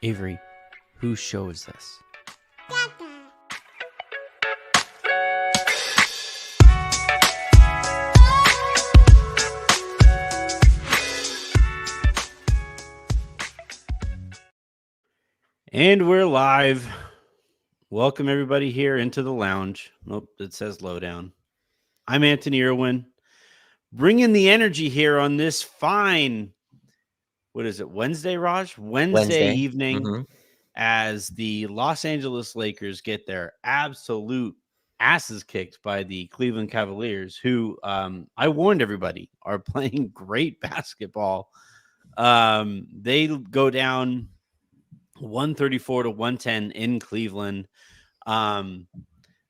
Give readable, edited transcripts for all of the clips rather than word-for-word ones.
Avery, whose show is this? And we're live. Welcome everybody here into the lounge. Nope, it says lowdown. I'm Anthony Irwin, bringing the energy here on this fine, what is it, Wednesday, Raj? Wednesday evening, as the Los Angeles Lakers get their absolute asses kicked by the Cleveland Cavaliers, who I warned everybody are playing great basketball. They go down 134 to 110 in Cleveland.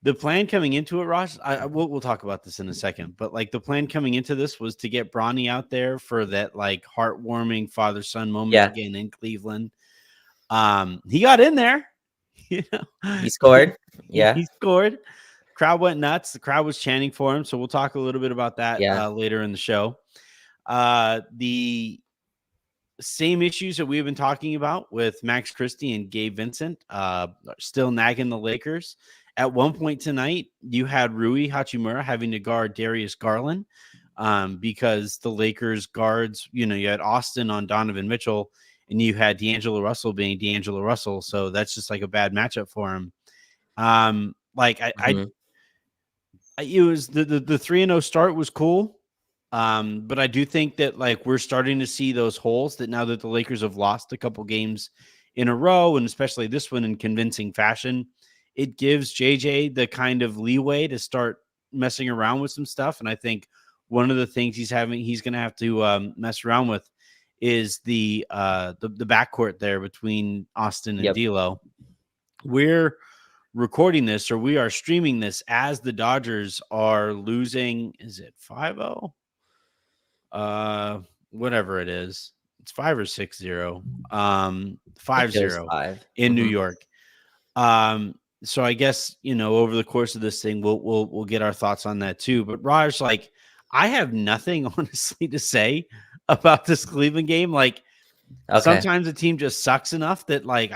The plan coming into it, Ross, we'll talk about this in a second, but like the plan coming into this was to get Bronny out there for that like heartwarming father-son moment again in Cleveland. He got in there, you know, he scored. He scored. Crowd went nuts. The crowd was chanting for him. So we'll talk a little bit about that later in the show. The same issues that we've been talking about with Max Christie and Gabe Vincent, still nagging the Lakers. At one point tonight, you had Rui Hachimura having to guard Darius Garland because the Lakers guards, you had Austin on Donovan Mitchell and you had D'Angelo Russell being D'Angelo Russell. So that's just like a bad matchup for him. It was the 3-0 start was cool. But I do think that like we're starting to see those holes that now that the Lakers have lost a couple games in a row, and especially this one in convincing fashion, it gives JJ the kind of leeway to start messing around with some stuff. And I think one of the things he's going to have to mess around with is the backcourt there between Austin and D'Lo. We're recording this, or we are streaming this as the Dodgers are losing. Is it 5-0? Whatever it is, it's 5 or 6-0, 5-0 in New York. So I guess, over the course of this thing, we'll get our thoughts on that too. But Raj, like, I have nothing honestly to say about this Cleveland game. Like, sometimes the team just sucks enough that like,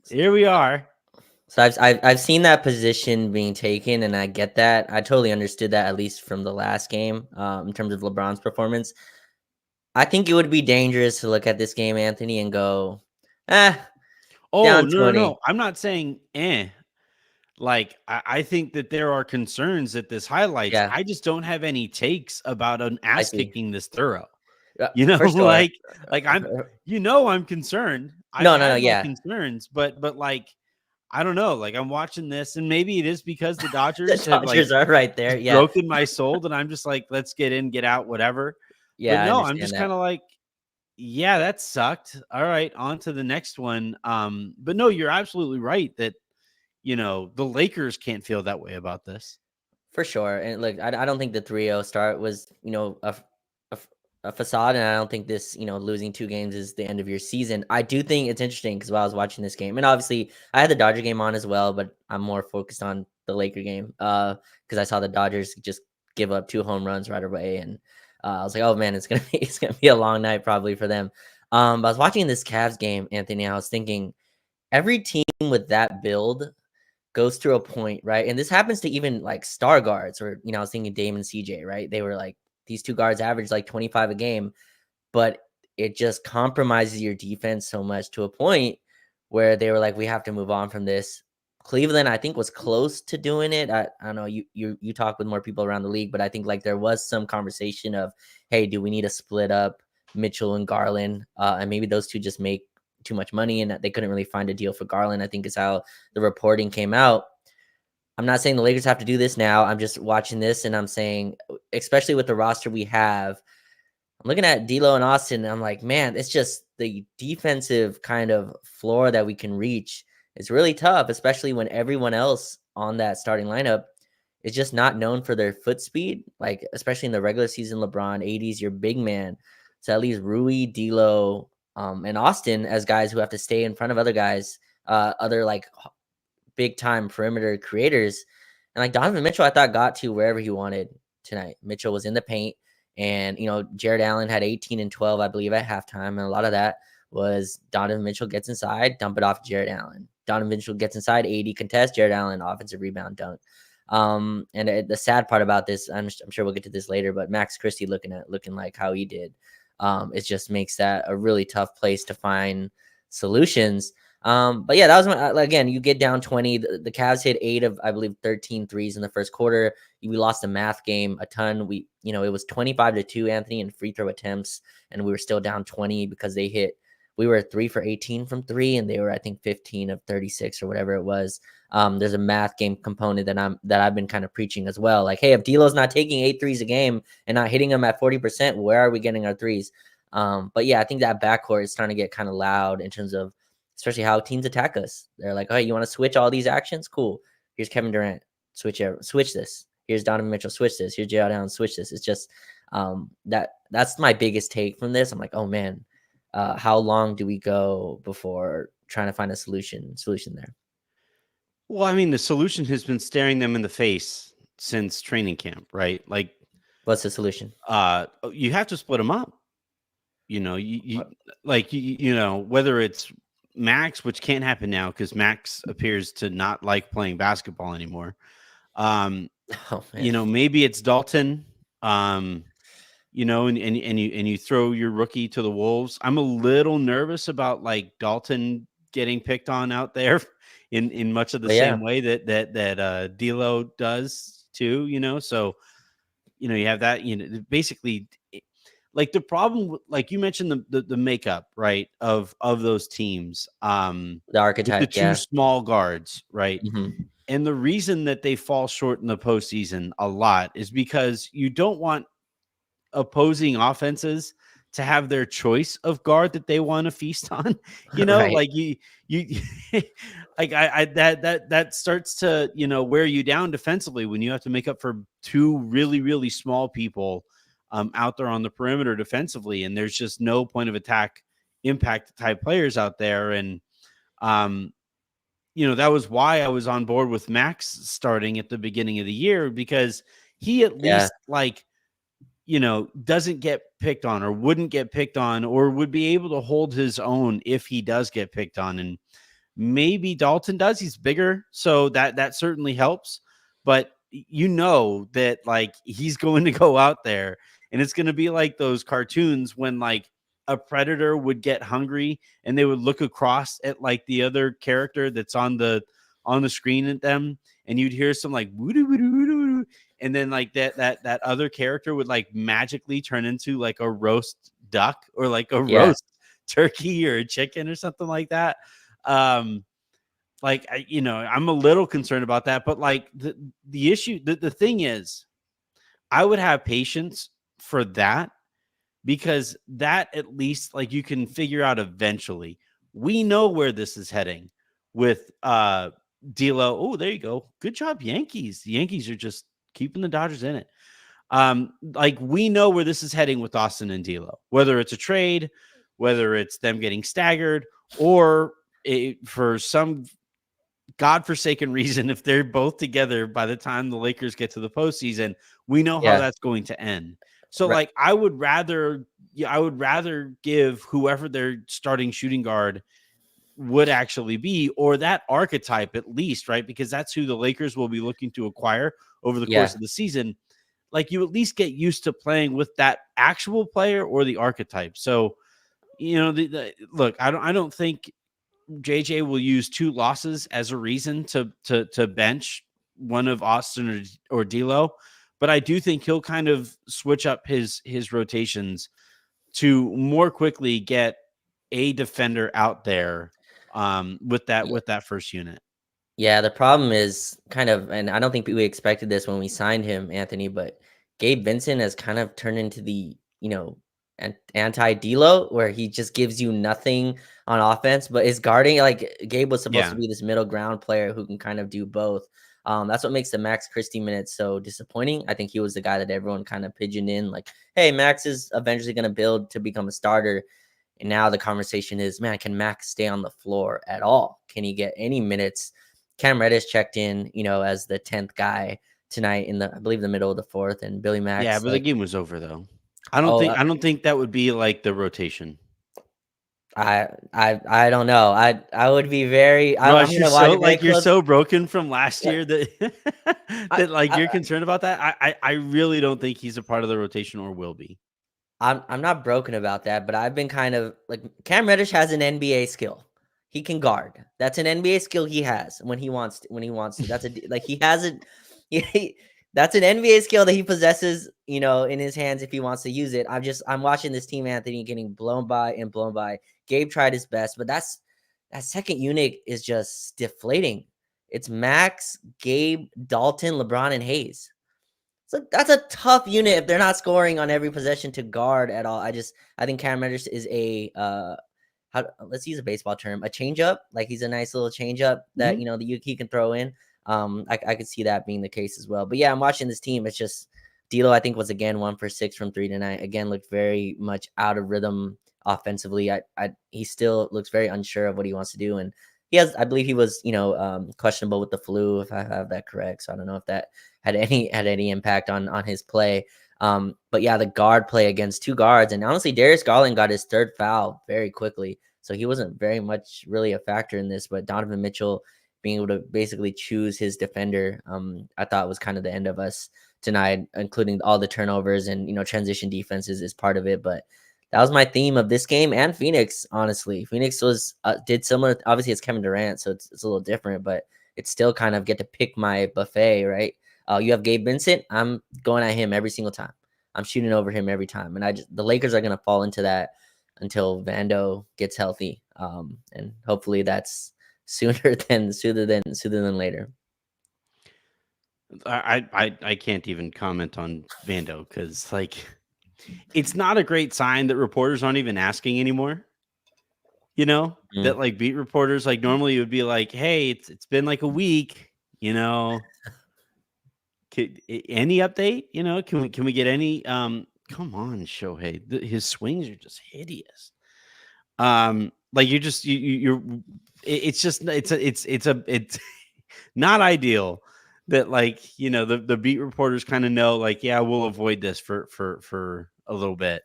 here we are. So I've seen that position being taken, and I get that. I totally understood that, at least from the last game, in terms of LeBron's performance. I think it would be dangerous to look at this game, Anthony, and go, down 20. No. I'm not saying Like, I think that there are concerns that this highlights. Yeah. I just don't have any takes about an ass kicking this thorough. For sure. like I'm, I'm concerned. Yeah. Concerns, but like, I don't know. Like, I'm watching this, and maybe it is because the Dodgers, the Dodgers are right there. Yeah, broken my soul, and I'm just like, let's get in, get out, whatever. Yeah, but no, I'm just kind of like, yeah, that sucked. All right, on to the next one. But no, you're absolutely right that the Lakers can't feel that way about this. For sure. And look, I don't think the 3-0 start was, a facade. And I don't think this, losing 2 games is the end of your season. I do think it's interesting because while I was watching this game, and obviously I had the Dodger game on as well, but I'm more focused on the Laker game because I saw the Dodgers just give up 2 home runs right away. And I was like, oh man, it's gonna be a long night probably for them. But I was watching this Cavs game, Anthony, and I was thinking every team with that build goes through a point, right? And this happens to even like star guards, or I was thinking Dame and CJ, right? They were like, these 2 guards average like 25 a game, but it just compromises your defense so much to a point where they were like, we have to move on from this. Cleveland, I think, was close to doing it. I don't know, you talk with more people around the league, but I think like there was some conversation of, hey, do we need to split up Mitchell and Garland? And maybe those 2 just make too much money, and they couldn't really find a deal for Garland, I think is how the reporting came out. I'm not saying the Lakers have to do this now. I'm just watching this, and I'm saying, especially with the roster we have, I'm looking at D'Lo and Austin, and I'm like, man, it's just the defensive kind of floor that we can reach is really tough, especially when everyone else on that starting lineup is just not known for their foot speed. Like, especially in the regular season, LeBron, 80s, your big man. So at least Rui, D'Lo, and Austin as guys who have to stay in front of other guys, other like big time perimeter creators. And like Donovan Mitchell, I thought got to wherever he wanted tonight. Mitchell was in the paint, And, Jared Allen had 18 and 12, I believe, at halftime. And a lot of that was Donovan Mitchell gets inside, dump it off to Jared Allen. Donovan Mitchell gets inside, 80 contest, Jared Allen, offensive rebound, dunk. And the sad part about this, I'm sure we'll get to this later, but Max Christie looking like how he did, it just makes that a really tough place to find solutions. But yeah, that was again, you get down 20. The Cavs hit 8 of, I believe, 13 threes in the first quarter. We lost the math game a ton. It was 25-2, Anthony, in free throw attempts, and we were still down 20 because we were 3 for 18 from 3, and they were, I think, 15 of 36 or whatever it was. There's a math game component that I've been kind of preaching as well. Like, hey, if D'Lo's not taking 8 threes a game and not hitting them at 40%, where are we getting our threes? But yeah, I think that backcourt is starting to get kind of loud in terms of, especially how teams attack us. They're like, oh, you want to switch all these actions? Cool. Here's Kevin Durant. Switch this. Here's Donovan Mitchell. Switch this. Here's Jared Allen. Switch this. It's just that's my biggest take from this. I'm like, oh man, how long do we go before trying to find a solution there? Well, I mean, the solution has been staring them in the face since training camp, right? Like, what's the solution? You have to split them up. Whether it's Max, which can't happen now because Max appears to not like playing basketball anymore. Maybe it's Dalton. And you throw your rookie to the wolves. I'm a little nervous about like Dalton getting picked on out there in much of the same way that D'Lo does too. So you have that. Basically, like the problem, like you mentioned, the makeup, right, of those teams, the archetype, the two small guards, right. Mm-hmm. And the reason that they fall short in the postseason a lot is because you don't want opposing offenses to have their choice of guard that they want to feast on. Right. Like you like that starts to wear you down defensively when you have to make up for two really, really small people out there on the perimeter defensively, and there's just no point of attack impact type players out there. And that was why I was on board with Max starting at the beginning of the year, because he at least doesn't get picked on or wouldn't get picked on or would be able to hold his own if he does get picked on. And maybe Dalton does. He's bigger, so that certainly helps. But that like he's going to go out there and it's going to be like those cartoons when like a predator would get hungry and they would look across at like the other character that's on the screen at them, and you'd hear some like woo-doo-woo-doo-woo-doo, and then like that other character would like magically turn into like a roast duck or like a roast turkey or a chicken or something like that. I'm a little concerned about that, but like the issue, the thing is, I would have patience for that, because that at least like you can figure out eventually. We know where this is heading with D'Lo. Oh, there you go. Good job, Yankees. The Yankees are just keeping the Dodgers in it. Like we know where this is heading with Austin and D'Lo, whether it's a trade, whether it's them getting staggered, or for some godforsaken reason, if they're both together by the time the Lakers get to the postseason, we know how that's going to end. So like I would rather give whoever their starting shooting guard would actually be, or that archetype at least, right? Because that's who the Lakers will be looking to acquire over the course of the season. Like you at least get used to playing with that actual player or the archetype. So, look, I don't think JJ will use 2 losses as a reason to bench one of Austin or D'Lo, but I do think he'll kind of switch up his rotations to more quickly get a defender out there with that first unit. Yeah, the problem is kind of, and I don't think we expected this when we signed him, Anthony, but Gabe Vincent has kind of turned into the, anti-D'Lo, where he just gives you nothing on offense, but is guarding. Like Gabe was supposed to be this middle ground player who can kind of do both. That's what makes the Max Christie minutes so disappointing. I think he was the guy that everyone kind of pigeoned in, like, hey, Max is eventually going to build to become a starter. And now the conversation is, man, can Max stay on the floor at all? Can he get any minutes? Cam Reddish checked in, as the 10th guy tonight in I believe the middle of the 4th, and Billy Max. Yeah, but the game was over though. Oh, I don't think that would be like the rotation. I don't know. I would be very. I'm Rush, gonna watch it very you're close. so broken from last Like, year that I, that like I you're concerned about that. I really don't think he's a part of the rotation or will be. I'm not broken about that, but I've been kind of like Cam Reddish has an NBA skill. He can guard. That's an NBA skill he has when he wants to. When he wants to. That's a like he has it. That's an NBA skill that he possesses. In his hands if he wants to use it. I'm watching this team, Anthony, getting blown by and blown by. Gabe tried his best, but that second unit is just deflating. It's Max, Gabe, Dalton, LeBron, and Hayes. So that's a tough unit if they're not scoring on every possession to guard at all. I think Cam Reddish is a let's use a baseball term, a changeup. Like he's a nice little changeup that Mhm. he can throw in. I could see that being the case as well. But yeah, I'm watching this team. It's just D'Lo. I think was again 1 for 6 from 3 tonight. Again, looked very much out of rhythm offensively. He still looks very unsure of what he wants to do, and I believe he was questionable with the flu, if I have that correct. So I don't know if that had any impact on his play. But yeah, the guard play against two guards, and honestly, Darius Garland got his third foul very quickly, so he wasn't very much really a factor in this. But Donovan Mitchell being able to basically choose his defender, I thought was kind of the end of us tonight, including all the turnovers and transition defenses is part of it. But that was my theme of this game and Phoenix. Honestly, Phoenix was did similar. Obviously, it's Kevin Durant, so it's a little different, but it's still kind of get to pick my buffet, right? You have Gabe Vincent. I'm going at him every single time. I'm shooting over him every time, and the Lakers are gonna fall into that until Vando gets healthy, and hopefully that's sooner than later. I can't even comment on Vando because like it's not a great sign that reporters aren't even asking anymore. Mm. That like beat reporters like normally it would be like, hey, it's been like a week, any update? Can we get any? Come on, Shohei. His swings are just hideous. Like you're. It's just it's not ideal that like the beat reporters kind of know like yeah we'll avoid this for a little bit.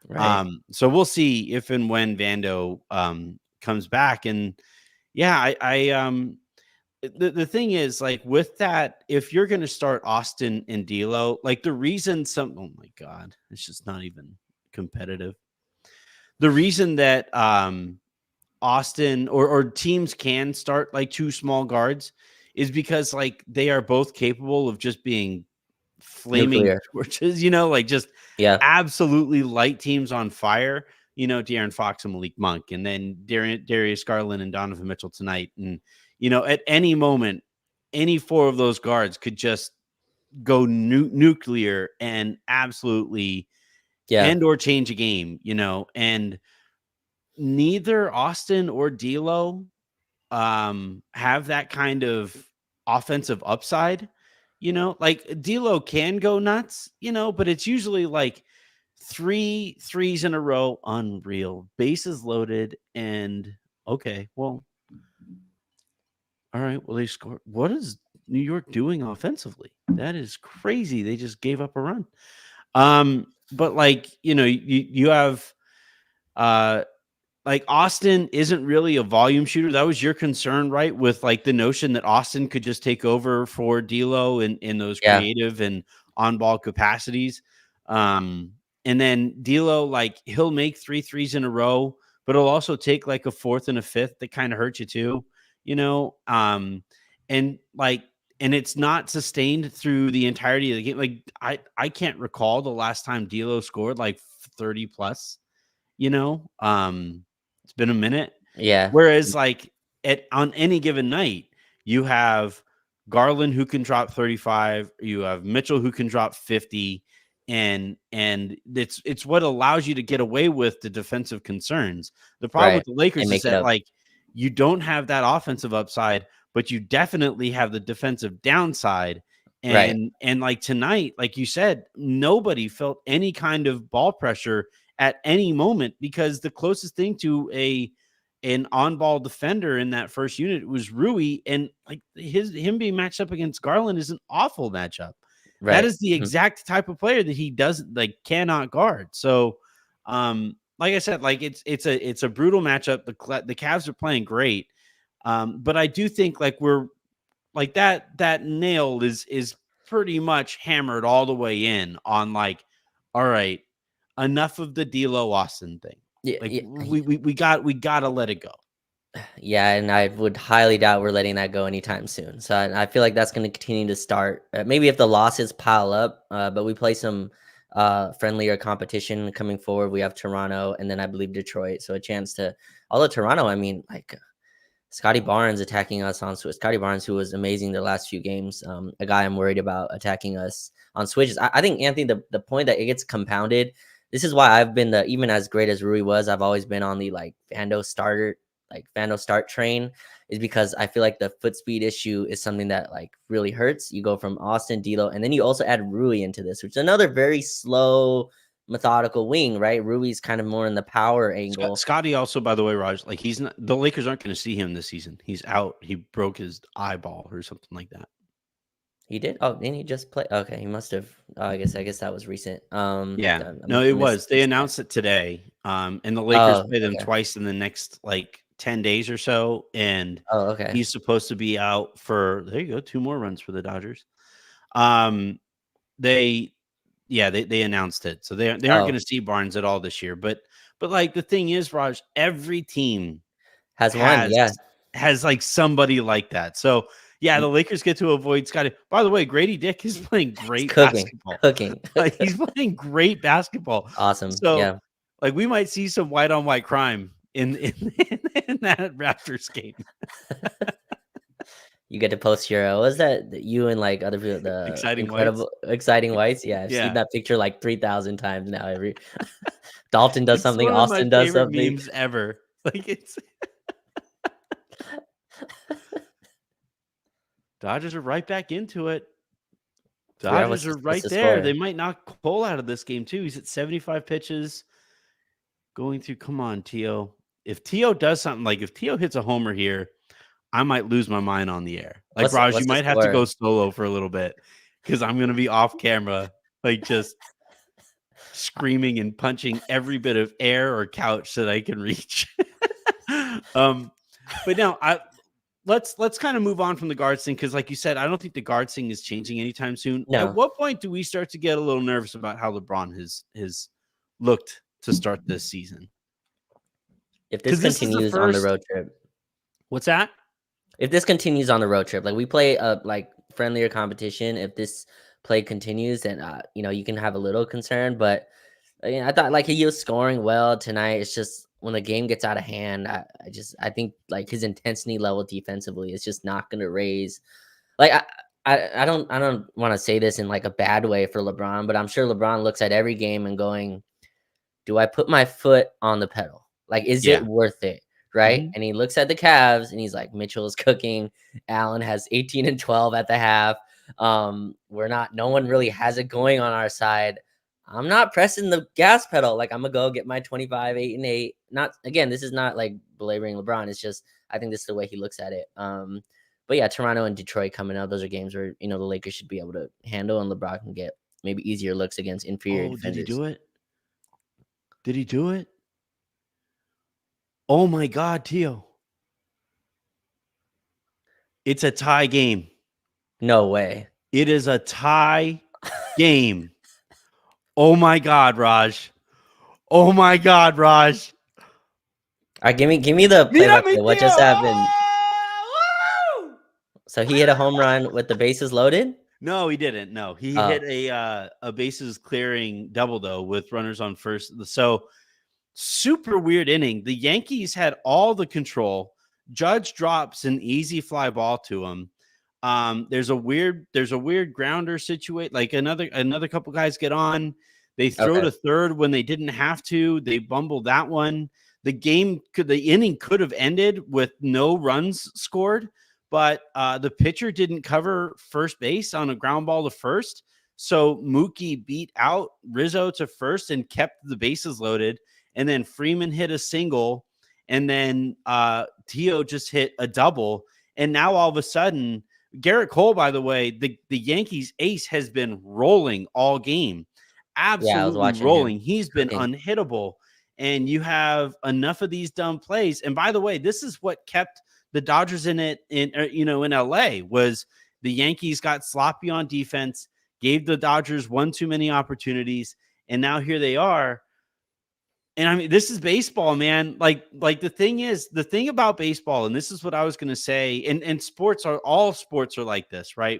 Right. So we'll see if and when Vando comes back and yeah the thing is, like, with that, if you're gonna start Austin and D'Lo, like, the reason oh my god, it's just not even competitive. The reason that, Austin or teams can start, like, 2 small guards is because, like, they are both capable of just being flaming Nuclear. torches, like, just Yeah. absolutely light teams on fire, De'Aaron Fox and Malik Monk, and then Darius Garland and Donovan Mitchell tonight, and, at any moment, any 4 of those guards could just go nuclear and absolutely Yeah. and or change a game, and neither Austin or D'Lo have that kind of offensive upside, like D'Lo can go nuts, but it's usually like 3 threes in a row, unreal, bases loaded, and okay, well, all right, well, they scored. What is New York doing offensively? That is crazy. They just gave up a run. But like, you have uh like Austin isn't really a volume shooter. That was your concern, right? With like the notion that Austin could just take over for D'Lo in those Yeah. creative and on ball capacities. And then D'Lo, like he'll make 3 threes in a row, but he'll also take like a fourth and a fifth that kind of hurt you too, you know. And like and it's not sustained through the entirety of the game. Like I can't recall the last time D'Lo scored like 30 plus, it's been a minute. Yeah. Whereas, like, on any given night, you have Garland who can drop 35, you have Mitchell who can drop 50, and it's what allows you to get away with the defensive concerns. The problem Right. with the And Lakers is make it that, up. like, you don't have that offensive upside, but you definitely have the defensive downside. Right. And like tonight, like you said, nobody felt any kind of ball pressure at any moment because the closest thing to an on-ball defender in that first unit was Rui, and like him being matched up against Garland is an awful matchup. That Right. is the exact type of player that he doesn't like, cannot guard. So, like I said, like it's a brutal matchup. The Cavs are playing great, but I do think like we're like that nail is pretty much hammered all the way in on like, all right, enough of the D'Lo Austin thing. Yeah, Like yeah, we gotta let it go. yeah, and I would highly doubt we're letting that go anytime soon. So I feel like that's going to continue to start. Maybe if the losses pile up, but we play some friendlier competition coming forward. We have Toronto, and then I believe Detroit. So a chance to, although Toronto, I mean, like Scotty Barnes attacking us on Switch. Scotty Barnes, who was amazing the last few games, a guy I'm worried about attacking us on switches. I think Anthony, the point that it gets compounded. This is why I've been even as great as Rui was, I've always been on the like Vando start train, is because I feel like the foot speed issue is something that like really hurts. You go from Austin, D'Lo, and then you also add Rui into this, which is another very slow, methodical wing, right? Rui's kind of more in the power angle. Scotty also, by the way, Raj, like he's not, the Lakers aren't going to see him this season. He's out. He broke his eyeball or something like that. He did? Oh, didn't he just play? Okay, he must have. I guess that was recent. Yeah, I no, must it have was. They missed that. announced it today. And the Lakers Oh, play them okay. twice in the next like 10 days or so. And Oh, okay. he's supposed to be out for, there you go, 2 more runs for the Dodgers. Um, they they announced it. So they aren't Oh, going to see Barnes at all this year. But like the thing is, Raj, every team has one. has Yeah, like somebody like that. So yeah, he- the Lakers get to avoid Scotty. By the way, Grady Dick is playing he's great cooking, basketball. cooking. Like he's playing great basketball. Awesome. So Yeah, like we might see some white on white crime in that Raptors game. you get to post your. What was that you and like other people, the Exciting whites. incredible, exciting whites? Yeah, I've seen Yeah. that picture like 3,000 times now. Every Dalton does It's something, one of my Austin does favorite something. memes ever. Like it's Dodgers are right back into it. Forgot Dodgers are what's right the there. score. They might knock Cole out of this game too. He's at 75 pitches. Going through, come on, Tio. If Tio does something, like if Tio hits a homer here, I might lose my mind on the air. Like Raj, you What's the might have to score? go solo for a little bit because I'm gonna be off camera, like just screaming and punching every bit of air or couch that I can reach. But now let's kind of move on from the guards thing because, like you said, I don't think the guards thing is changing anytime soon. At No, what point do we start to get a little nervous about how LeBron has looked to start this season? if this Because this is the continues on the first. road trip. What's that? If this continues on the road trip, like we play a like friendlier competition, if this play continues, then you can have a little concern. But I thought like he was scoring well tonight. It's just when the game gets out of hand, I think like his intensity level defensively is just not going to raise. Like I don't want to say this in like a bad way for LeBron, but I'm sure LeBron looks at every game and going, do I put my foot on the pedal? Like, is Yeah. it worth it? Right. Mhm. And he looks at the Cavs and he's like, Mitchell is cooking. Allen has 18 and 12 at the half. No one really has it going on our side. I'm not pressing the gas pedal. Like, I'm gonna go get my 25, 8 and 8. Not again, this is not like belaboring LeBron. It's just I think this is the way he looks at it. But yeah, Toronto and Detroit coming up. Those are games where the Lakers should be able to handle and LeBron can get maybe easier looks against inferior Oh, did he defenders. do it? Did he do it? Oh my God, Tio. It's a tie game. No way. It is a tie game. Oh my God, Raj. Oh my God, Raj. All right, give me the Mira play-by-play. mi What Tio. just happened? Oh, woo! So he hit a home run with the bases loaded. No, he didn't. No, he hit a bases clearing double though with runners on first. So super weird inning. The Yankees had all the control. Judge drops an easy fly ball to him. There's a weird grounder situation. Like another couple guys get on. They throw Okay. to third when they didn't have to. They bumbled that one. The inning could have ended with no runs scored, but the pitcher didn't cover first base on a ground ball to first. So Mookie beat out Rizzo to first and kept the bases loaded. And then Freeman hit a single, and then Tio just hit a double. And now all of a sudden, Garrett Cole, by the way, the Yankees ace has been rolling all game, Yeah, I was absolutely watching rolling. him He's been cooking. unhittable, and you have enough of these dumb plays. And by the way, this is what kept the Dodgers in it in in LA was the Yankees got sloppy on defense, gave the Dodgers one too many opportunities, and now here they are. And I mean, this is baseball, man. Like the thing about baseball, and this is what I was going to say, and sports are all sports are like this, right?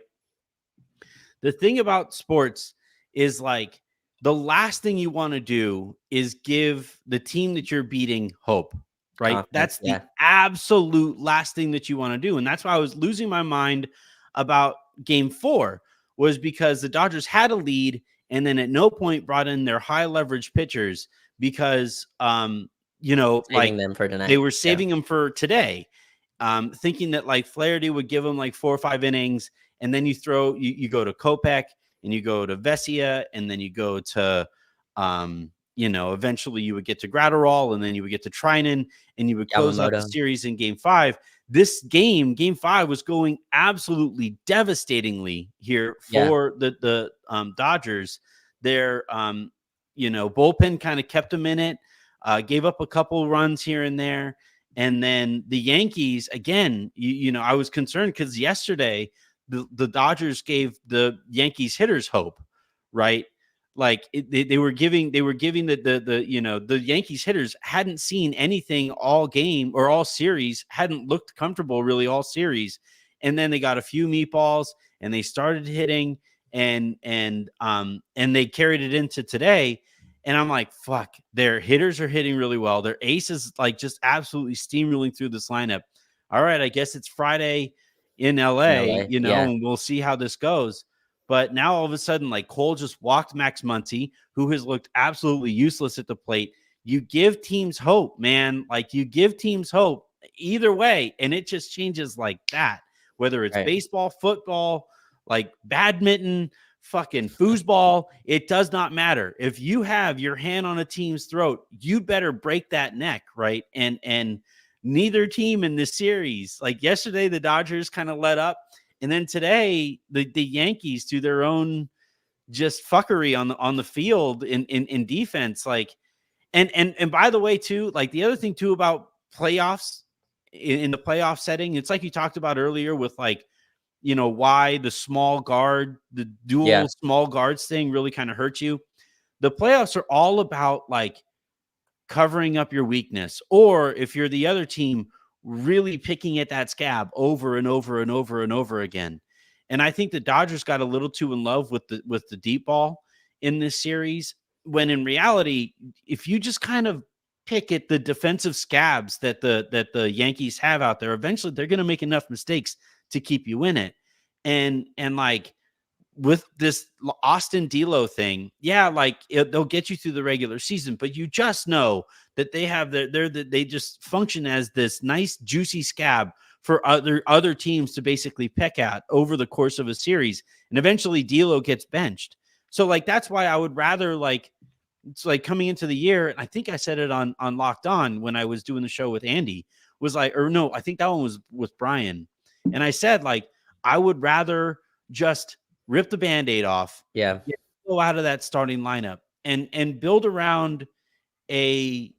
The thing about sports is like the last thing you want to do is give the team that you're beating hope, right? Confidence, That's the yeah. absolute last thing that you want to do. And that's why I was losing my mind about game 4 was because the Dodgers had a lead and then at no point brought in their high leverage pitchers because like Saving them for they tonight. were Yeah. saving them for today. Thinking that like Flaherty would give them like 4 or 5 innings, and then you go to Kopech and you go to Vesia, and then you go to eventually you would get to Gratterall, and then you would get to Trinan, and you would close out the Yamamoto. series in game 5. This game 5 was going absolutely devastatingly here Yeah. for the Dodgers. Their bullpen kind of kept them in it, gave up a couple runs here and there. And then the Yankees, again, I was concerned because yesterday the Dodgers gave the Yankees hitters hope, right? Like they were giving the Yankees hitters hadn't seen anything all game or all series, hadn't looked comfortable really all series. And then they got a few meatballs and they started hitting and they carried it into today. And I'm like, fuck, their hitters are hitting really well. Their ace is like just absolutely steamrolling through this lineup. All right, I guess it's Friday in LA, Yeah. and we'll see how this goes. But now all of a sudden, like Cole just walked Max Muncy, who has looked absolutely useless at the plate. You give teams hope, man. Like you give teams hope either way, and it just changes like that. Whether it's Right. baseball, football, like badminton, fucking foosball, it does not matter. If you have your hand on a team's throat, you better break that neck, right? And neither team in this series, like yesterday, the Dodgers kind of let up, and then today, the Yankees do their own just fuckery on the field in defense, like and by the way, too, like the other thing too about playoffs in the playoff setting, it's like you talked about earlier with like why the the dual small guards thing really kind of hurts you. The playoffs are all about like covering up your weakness, or if you're the other team, really picking at that scab over and over and over and over again. And I think the Dodgers got a little too in love with the deep ball in this series, when in reality, if you just kind of pick at the defensive scabs that the Yankees have out there, eventually they're going to make enough mistakes to keep you in it. And like with this Austin D'Lo thing, yeah, like they'll get you through the regular season, but you just know that they have they just function as this nice juicy scab for other teams to basically peck at over the course of a series, and eventually D'Lo gets benched. So like that's why I would rather like it's like coming into the year, and I think I said it on Locked On when I was doing the show with Andy, was like, or no, I think that one was with Brian, and I said like I would rather just rip the Band-Aid off, Yeah. go out of that starting lineup and build around a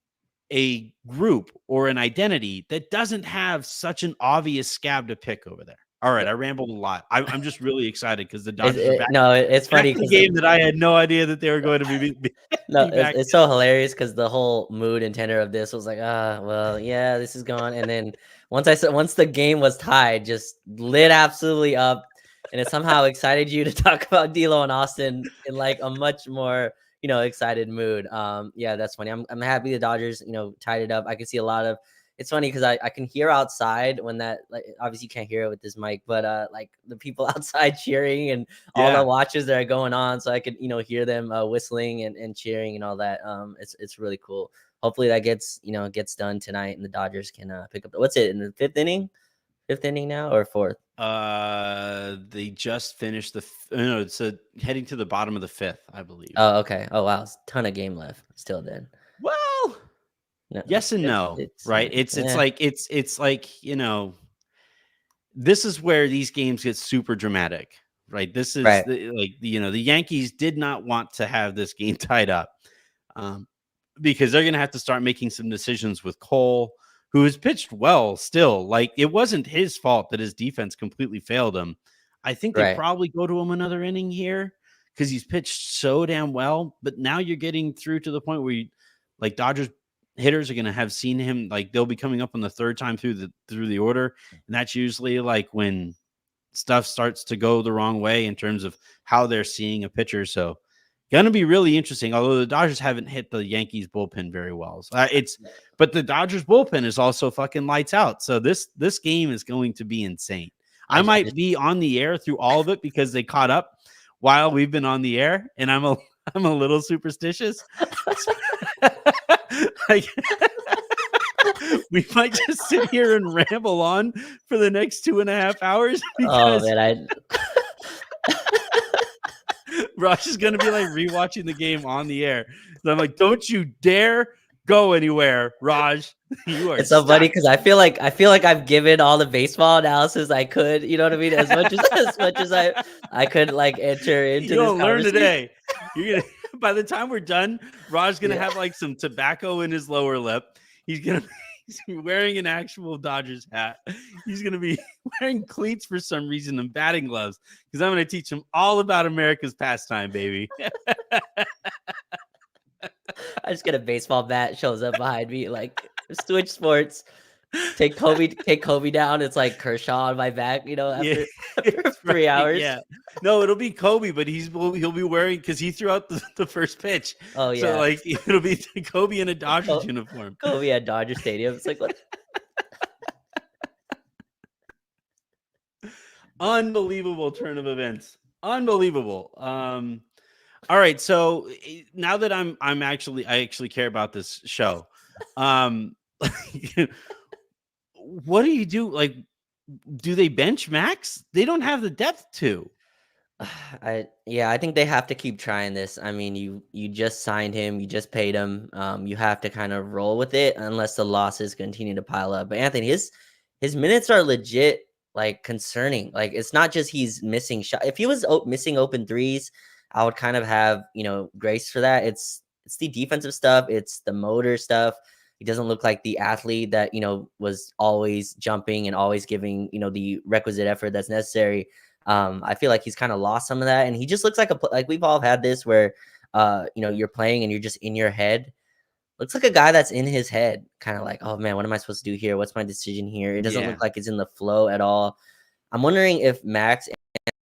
group or an identity that doesn't have such an obvious scab to pick over there. All right, I rambled a lot. I'm just really excited because the Dodgers are back. No, it's funny because the game that I had no idea that they were going to be no, back. it's so hilarious because the whole mood and tenor of this was like, well, yeah, this is gone. And then once the game was tied, just lit absolutely up, and it somehow excited you to talk about D'Lo and Austin in like a much more excited mood. Yeah, that's funny. I'm happy the Dodgers tied it up. I can see a lot of. It's funny because I can hear outside when that, like, obviously you can't hear it with this mic, but like the people outside cheering and all the watches that are going on, so I could hear them whistling and cheering and all that. It's really cool. Hopefully that gets done tonight and the Dodgers can pick up. What's it in the fifth inning now or fourth? They just finished it's heading to the bottom of the fifth, I believe. Oh, okay. Oh wow, it's a ton of game left still then. Well, no, yes and no, right? It's like this is where these games get super dramatic, right? This is Right. the Yankees did not want to have this game tied up, um, because they're going to have to start making some decisions with Cole, who has pitched well still. Like, it wasn't his fault that his defense completely failed him. I think they Right. probably go to him another inning here because he's pitched so damn well. But now you're getting through to the point where Dodgers hitters are going to have seen him, like they'll be coming up on the third time through the order, and that's usually like when stuff starts to go the wrong way in terms of how they're seeing a pitcher. So going to be really interesting. Although the Dodgers haven't hit the Yankees bullpen very well, so but the Dodgers bullpen is also fucking lights out. So this game is going to be insane. I I might just be on the air through all of it because they caught up while we've been on the air, and I'm a little superstitious. Like, we might just sit here and ramble on for the next 2.5 hours oh because man, Rush is going to be like rewatching the game on the air. So I'm like, don't you dare go anywhere, Raj. You are it's so funny stuck. because I feel like I've given all the baseball analysis I could. You know what I mean? As much as I could like enter into this You'll learn conversation. today. You're gonna by the time we're done, Raj's gonna Yeah. have like some tobacco in his lower lip. He's gonna be wearing an actual Dodgers hat. He's gonna be wearing cleats for some reason and batting gloves because I'm gonna teach him all about America's pastime, baby. I just get a baseball bat, shows up behind me, like switch sports. Take Kobe down. It's like Kershaw on my back, you know, Yeah, after it's 3 right. hours. Yeah, no, it'll be Kobe, but he'll be wearing because he threw out the first pitch. Oh So yeah, like it'll be Kobe in a Dodgers uniform. Kobe at Dodger Stadium. It's like what? Unbelievable turn of events. Unbelievable. All right, so now that I actually care about this show. What do you do? Like, do they bench Max? They don't have the depth to. I think they have to keep trying this. I mean, you just signed him, you just paid him. You have to kind of roll with it unless the losses continue to pile up. But Anthony, his minutes are legit like concerning. Like it's not just he's missing shot. If he was missing open threes, I would kind of have grace for that. It's the defensive stuff. It's the motor stuff. He doesn't look like the athlete that was always jumping and always giving the requisite effort that's necessary. I feel like he's kind of lost some of that, and he just looks like we've all had this where you're playing and you're just in your head. Looks like a guy that's in his head, kind of like, oh man, what am I supposed to do here? What's my decision here? It doesn't Yeah, look like it's in the flow at all. I'm wondering if Max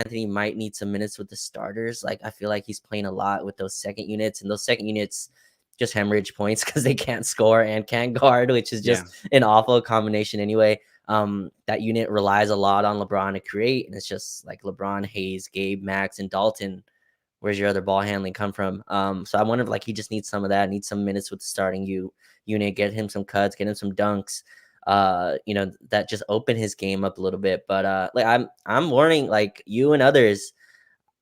Anthony might need some minutes with the starters. Like I feel like he's playing a lot with those second units, and those second units just hemorrhage points because they can't score and can't guard, which is just an awful combination anyway. That unit relies a lot on LeBron to create, and it's just like LeBron, Hayes, Gabe, Max, and Dalton. Where's your other ball handling come from? So I wonder if like he just needs some of that, needs some minutes with the starting unit, get him some cuts, get him some dunks, that just open his game up a little bit. But like I'm warning like you and others.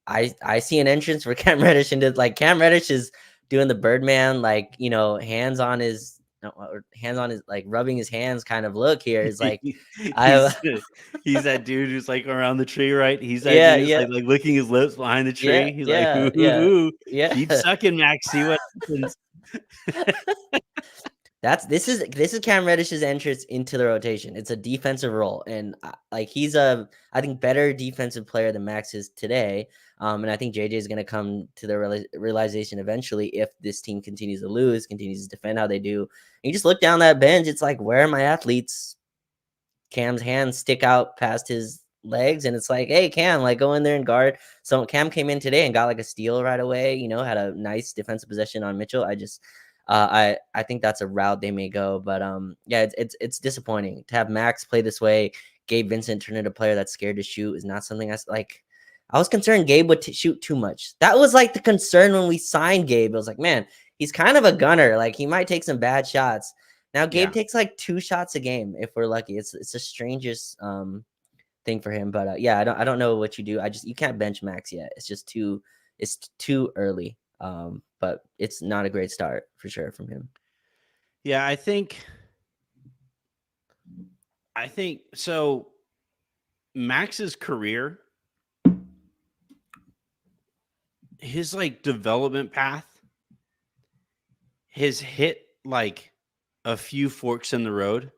I see an entrance for Cam Reddish into like Cam Reddish is doing the Birdman, like hands on his like rubbing his hands kind of look here. Is like he's that dude who's like around the tree, right? He's that yeah, dude who's yeah, like licking his lips behind the tree. He's like, yeah, ooh, yeah, ooh, yeah. keep sucking, Max. See what happens. This is Cam Reddish's entrance into the rotation. It's a defensive role, and like he's I think better defensive player than Max is today. And I think JJ is going to come to the realization eventually if this team continues to lose, continues to defend how they do. And you just look down that bench, it's like, where are my athletes? Cam's hands stick out past his legs, and it's like, hey, Cam, like go in there and guard. So Cam came in today and got like a steal right away. Had a nice defensive possession on Mitchell. I think that's a route they may go, but yeah, it's disappointing to have Max play this way. Gabe Vincent turn into a player that's scared to shoot is not something I was concerned Gabe would shoot too much. That was like the concern when we signed Gabe. It was like, man, he's kind of a gunner. Like he might take some bad shots. Now Gabe takes like 2 shots a game if we're lucky. It's the strangest thing for him, but yeah, I don't know what you do. You can't bench Max yet. It's just too early. But it's not a great start for sure from him. Yeah, I think so. Max's career, his like development path has hit like a few forks in the road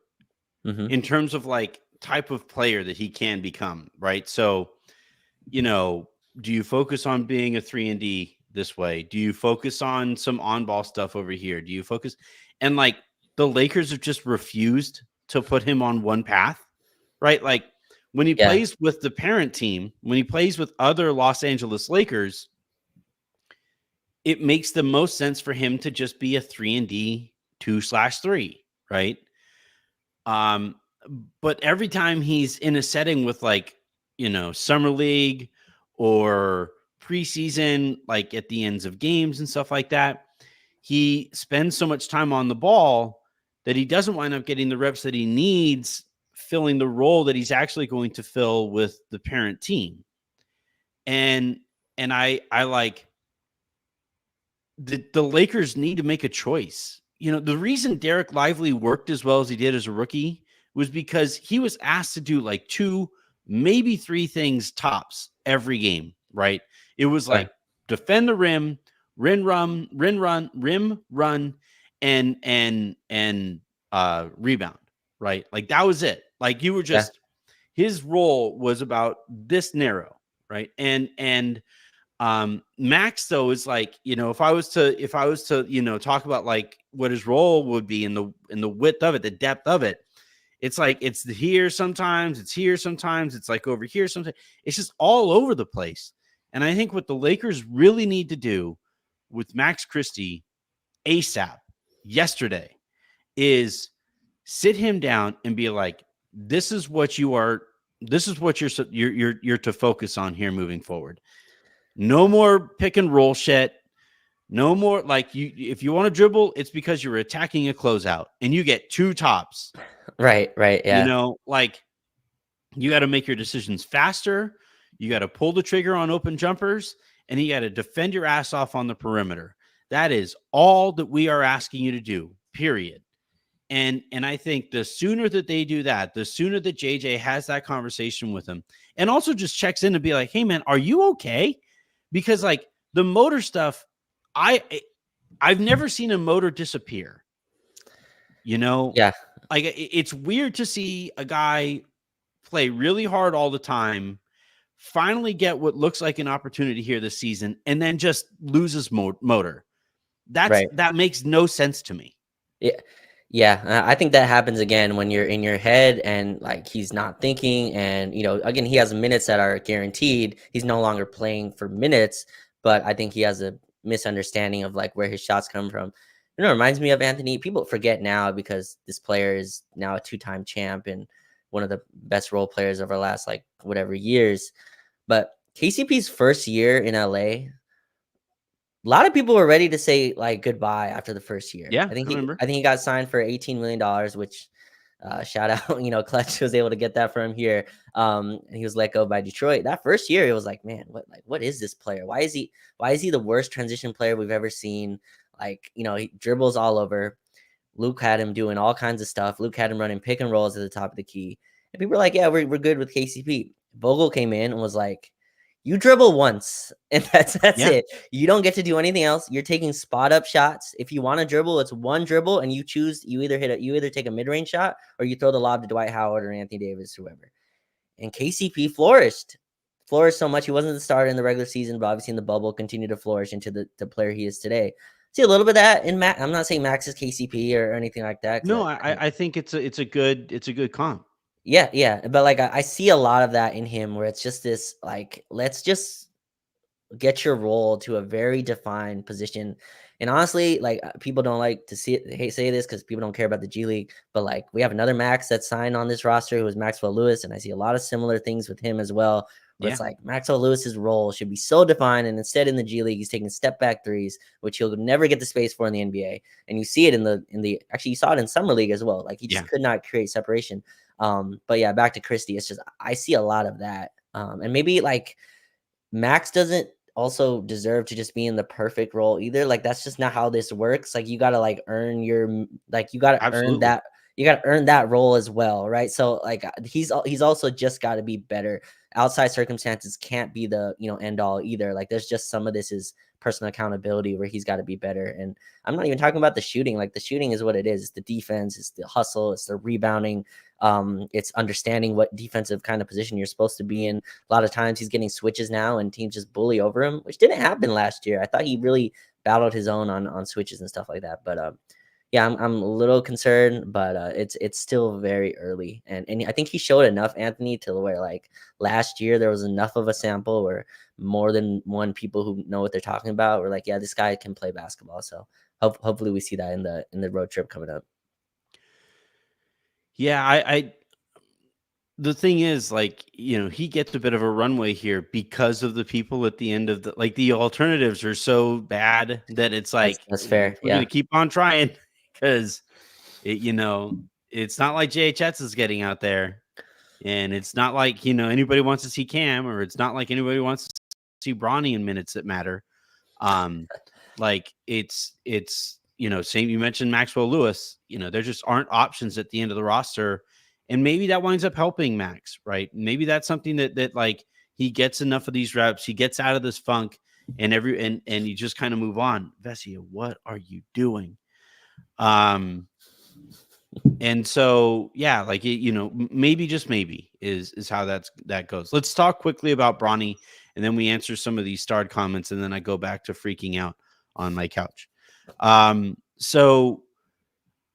in terms of like type of player that he can become, right? So, do you focus on being a 3-and-D this way? Do you focus on some on-ball stuff over here? Do you focus and like the Lakers have just refused to put him on one path, right? Like when he plays with the parent team, when he plays with other Los Angeles Lakers, it makes the most sense for him to just be a 3-and-D 2/3, right? But every time he's in a setting with like, summer league or preseason, like at the ends of games and stuff like that, he spends so much time on the ball that he doesn't wind up getting the reps that he needs, filling the role that he's actually going to fill with the parent team. And I like the Lakers need to make a choice. The reason Derek Lively worked as well as he did as a rookie was because he was asked to do like 2, maybe 3 things tops every game, right? It was like defend the rim, rim run, and rebound, right? Like that was it. Like you were just his role was about this narrow, right? And Max though is like, if I was to talk about like what his role would be in the width of it, the depth of it, it's like it's here sometimes, it's like over here sometimes. It's just all over the place. And I think what the Lakers really need to do with Max Christie ASAP yesterday is sit him down and be like, this is what you're to focus on here moving forward. No more pick and roll shit. No more like if you want to dribble, it's because you're attacking a closeout and you get 2 tops. Right. Yeah. Like you got to make your decisions faster. You got to pull the trigger on open jumpers and you got to defend your ass off on the perimeter. That is all that we are asking you to do, period. And I think the sooner that they do that, the sooner that JJ has that conversation with him and also just checks in to be like, hey man, are you okay? Because like the motor stuff, I've never seen a motor disappear. Yeah. Like it's weird to see a guy play really hard all the time, finally get what looks like an opportunity here this season, and then just loses motor. That makes no sense to me. Yeah, I think that happens again when you're in your head and like he's not thinking, and again he has minutes that are guaranteed. He's no longer playing for minutes, but I think he has a misunderstanding of like where his shots come from. It reminds me of Anthony. People forget now because this player is now a 2-time champ and one of the best role players over the last like whatever years. But KCP's first year in LA, a lot of people were ready to say like goodbye after the first year. Yeah, I think he got signed for $18 million, which shout out, Clutch was able to get that for him here. And he was let go by Detroit. That first year, it was like, man, what is this player? Why is he the worst transition player we've ever seen? Like, he dribbles all over. Luke had him doing all kinds of stuff. Luke had him running pick and rolls at the top of the key. And people were like, yeah, we're good with KCP. Vogel came in and was like, you dribble once and that's it. You don't get to do anything else. You're taking spot up shots. If you want to dribble, it's one dribble and you choose, you either take a mid-range shot or you throw the lob to Dwight Howard or Anthony Davis, whoever. And KCP flourished so much. He wasn't the starter in the regular season, but obviously in the bubble continued to flourish into the player he is today. See a little bit of that in Max. I'm not saying Max is KCP or anything like that. No, I think it's a good comp. Yeah. But like I see a lot of that in him where it's just this like, let's just get your role to a very defined position. And honestly, like people don't like to say this because people don't care about the G League. But like we have another Max that's signed on this roster who is Maxwell Lewis, and I see a lot of similar things with him as well. Where it's like Maxwell Lewis's role should be so defined, and instead in the G League he's taking step back threes, which he'll never get the space for in the NBA. And you see it in the actually you saw it in summer league as well. Like he just could not create separation. But yeah, back to Christie. It's just I see a lot of that. And maybe like Max doesn't also deserve to just be in the perfect role either. Like that's just not how this works. Like you gotta like earn your earn that. you got to earn that role as well, right? So like he's also just got to be better. Outside circumstances can't be the end all either. Like there's just some of this is personal accountability where he's got to be better. And I'm not even talking about the shooting. Like the shooting is what it is. It's the defense, it's the hustle, it's the rebounding. It's understanding what defensive kind of position you're supposed to be in. A lot of times he's getting switches now and teams just bully over him, which didn't happen last year. I thought he really battled his own on switches and stuff like that. But yeah, I'm a little concerned, but it's still very early, and I think he showed enough, Anthony, to where like last year there was enough of a sample where more than one people who know what they're talking about were like, yeah, this guy can play basketball. So hopefully we see that in the road trip coming up. Yeah, I the thing is, like, he gets a bit of a runway here because of the people at the end of the alternatives are so bad that it's like That's fair. we're gonna keep on trying because it's not like JHS is getting out there, and it's not like anybody wants to see Cam, or it's not like anybody wants to see Bronny in minutes that matter. Like it's same. You mentioned Maxwell Lewis. There just aren't options at the end of the roster. And maybe that winds up helping Max, right? Maybe that's something that like he gets enough of these reps, he gets out of this funk, and you just kind of move on. Vesia, what are you doing? And so yeah, like maybe just maybe is how that goes. Let's talk quickly about Bronny, and then we answer some of these starred comments, and then I go back to freaking out on my couch.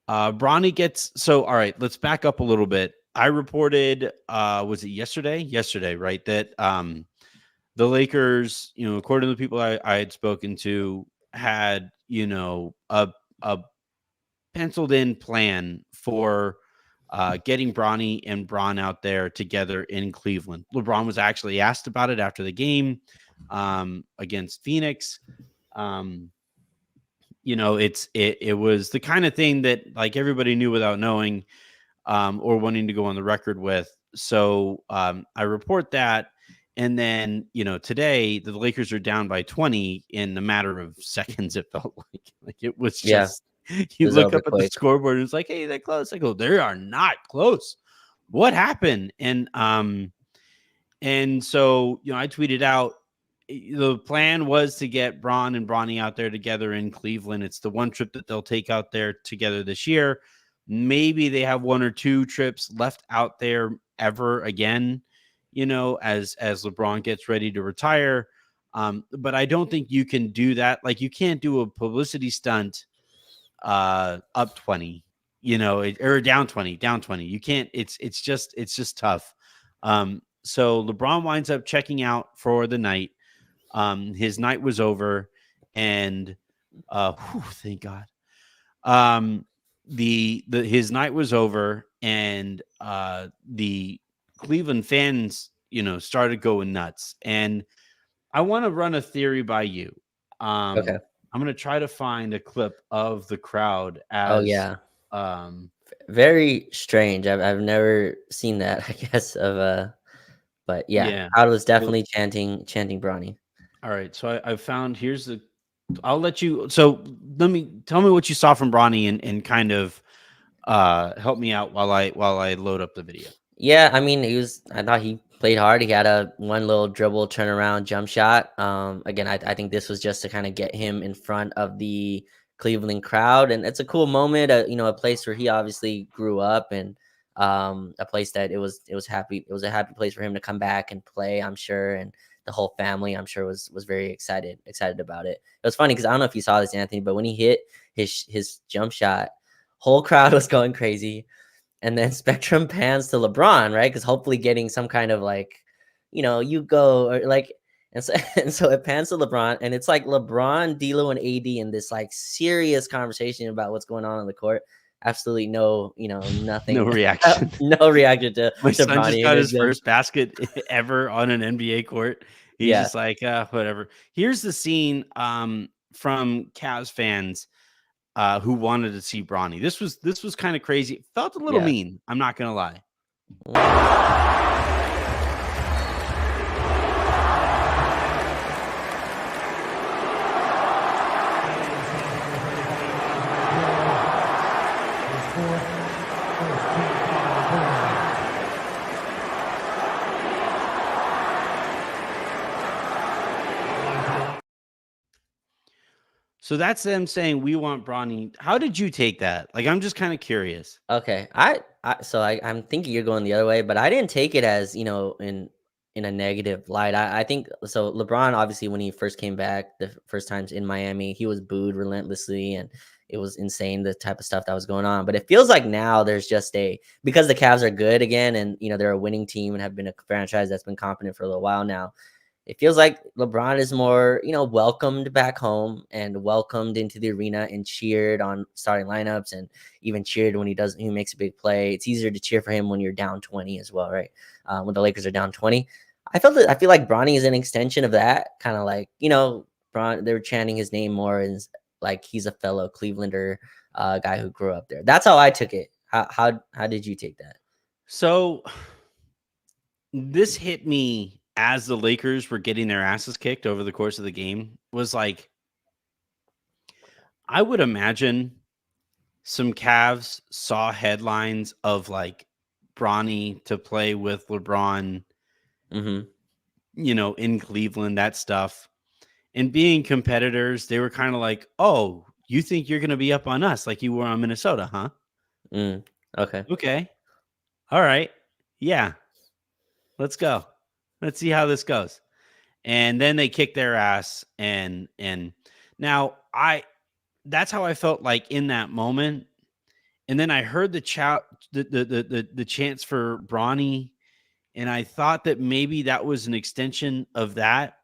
Bronny gets all right, let's back up a little bit. I reported was it yesterday, right, that the Lakers, according to the people I had spoken to, had a penciled in plan for getting Bronny and Bron out there together in Cleveland. LeBron was actually asked about it after the game against Phoenix. It was the kind of thing that like everybody knew without knowing or wanting to go on the record with. So I report that. And then, today the Lakers are down by 20 in a matter of seconds. It felt like it was just, you look up at the scoreboard and it's like, hey, they're close. I go, they are not close. What happened? And so, I tweeted out, the plan was to get Bron and Bronny out there together in Cleveland. It's the one trip that they'll take out there together this year. Maybe they have one or two trips left out there ever again, as LeBron gets ready to retire. But I don't think you can do that. Like you can't do a publicity stunt up 20, or down 20. You can't, it's just tough. So LeBron winds up checking out for the night. His night was over, and thank God. His night was over, and the Cleveland fans, started going nuts. And I want to run a theory by you. Okay. I'm going to try to find a clip of the crowd as very strange. I've never seen that, I guess, but yeah. Crowd was definitely chanting Bronny. All right, so I found I'll let you. So tell me what you saw from Bronny and kind of help me out while I load up the video. Yeah, I mean, I thought he played hard. He had one little dribble turnaround jump shot. Again, I think this was just to kind of get him in front of the Cleveland crowd, and it's a cool moment. A place where he obviously grew up, and a place that it was happy. It was a happy place for him to come back and play, I'm sure, and the whole family, I'm sure, was very excited about it. It was funny because I don't know if you saw this, Anthony, but when he hit his jump shot, whole crowd was going crazy. And then Spectrum pans to LeBron, right? Because hopefully getting some kind of like, you go or like, and so it pans to LeBron, and it's like LeBron, D'Lo, and AD in this like serious conversation about what's going on the court. Absolutely no, nothing. No reaction. No reaction to my son Bronny. Just got his first basket ever on an NBA court. He's just like, whatever. Here's the scene from Cavs fans who wanted to see Bronny. This was kind of crazy. It felt a little mean. I'm not gonna lie. So that's them saying we want Bronny. How did you take that? Like, I'm just kind of curious. Okay, I'm thinking you're going the other way, but I didn't take it as in a negative light. I think so. LeBron, obviously, when he first came back, the first times in Miami, he was booed relentlessly, and it was insane the type of stuff that was going on. But it feels like now there's just because the Cavs are good again, and they're a winning team and have been a franchise that's been competent for a little while now. It feels like LeBron is more, welcomed back home and welcomed into the arena and cheered on starting lineups and even cheered when he makes a big play. It's easier to cheer for him when you're down 20 as well, right? When the Lakers are down 20. I feel like Bronny is an extension of that, kind of like, they were chanting his name more and like he's a fellow Clevelander guy who grew up there. That's how I took it. How did you take that? So this hit me as the Lakers were getting their asses kicked over the course of the game. Was like, I would imagine some Cavs saw headlines of like Bronny to play with LeBron, in Cleveland, that stuff. And being competitors, they were kind of like, oh, you think you're going to be up on us like you were on Minnesota, huh? Okay. Okay. All right. Yeah. Let's go. Let's see how this goes. And then they kick their ass. And now that's how I felt like in that moment. And then I heard the chants for Bronny, and I thought that maybe that was an extension of that.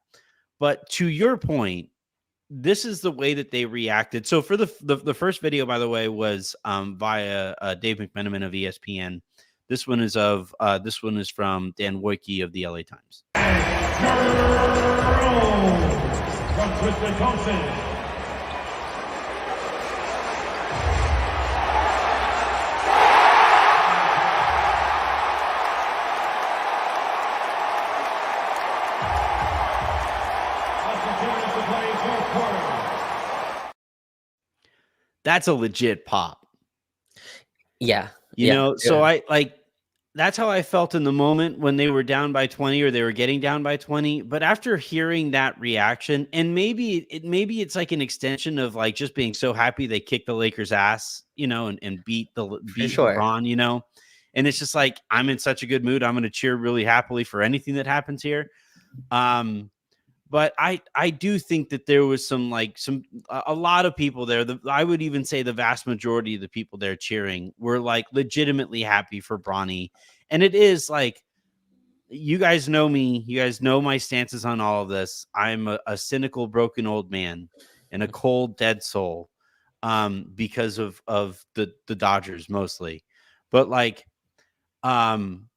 But to your point, this is the way that they reacted. So for the first video, by the way, was via Dave McMenamin of ESPN. This one is from Dan Wojcicki of the LA Times. That's a legit pop. Yeah. So I like, that's how I felt in the moment when they were down by 20 or they were getting down by 20. But after hearing that reaction, and maybe it's like an extension of like just being so happy they kicked the Lakers' ass, and beat LeBron, and it's just like, I'm in such a good mood. I'm going to cheer really happily for anything that happens here. But I do think that there was a lot of people there. I would even say the vast majority of the people there cheering were like legitimately happy for Bronny. And it is like, you guys know me. You guys know my stances on all of this. I'm a cynical, broken old man and a cold, dead soul because of the Dodgers mostly. But like, in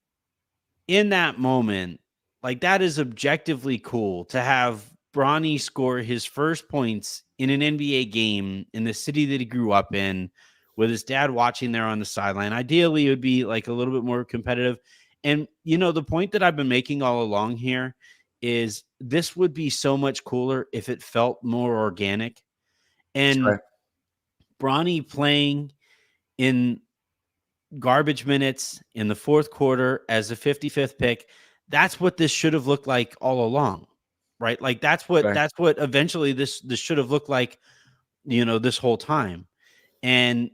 that moment, like, that is objectively cool to have Bronny score his first points in an NBA game in the city that he grew up in, with his dad watching there on the sideline. Ideally, it would be like a little bit more competitive. And, the point that I've been making all along here is this would be so much cooler if it felt more organic. And Bronny playing in garbage minutes in the fourth quarter as a 55th pick, that's what this should have looked like all along, right? Like that's what eventually this should have looked like, this whole time. And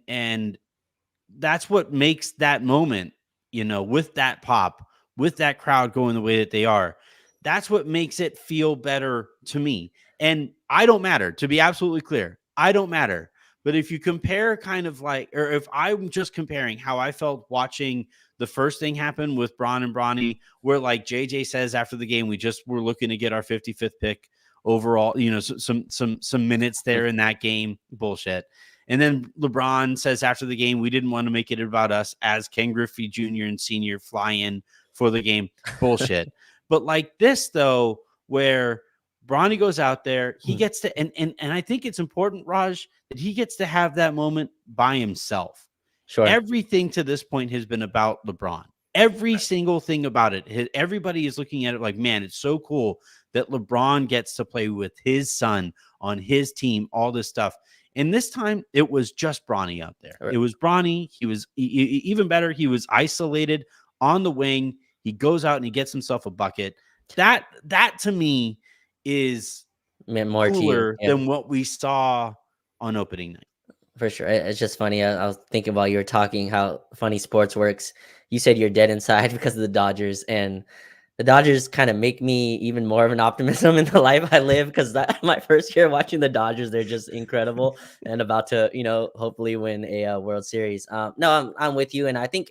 that's what makes that moment, with that pop, with that crowd going the way that they are, that's what makes it feel better to me. And I don't matter, to be absolutely clear. I don't matter. But if you compare kind of like, or if I'm just comparing how I felt watching the first thing happen with Bron and Bronny, where like JJ says after the game, we're looking to get our 55th pick overall, some minutes there in that game, bullshit. And then LeBron says after the game, we didn't want to make it about us, as Ken Griffey Jr. and Sr. fly in for the game, bullshit. But like this though, where Bronny goes out there, he gets to, and I think it's important, Raj, that he gets to have that moment by himself. Sure. Everything to this point has been about LeBron. Every single thing about it. Everybody is looking at it like, man, it's so cool that LeBron gets to play with his son on his team, all this stuff. And this time it was just Bronny out there. Right. It was Bronny. He was even better. He was isolated on the wing. He goes out and he gets himself a bucket. That to me is more cooler than what we saw on opening night. For sure. It's just funny. I was thinking while you were talking how funny sports works. You said you're dead inside because of the Dodgers, and the Dodgers kind of make me even more of an optimism in the life I live because my first year watching the Dodgers, they're just incredible and about to, hopefully win a World Series. No, I'm with you, and I think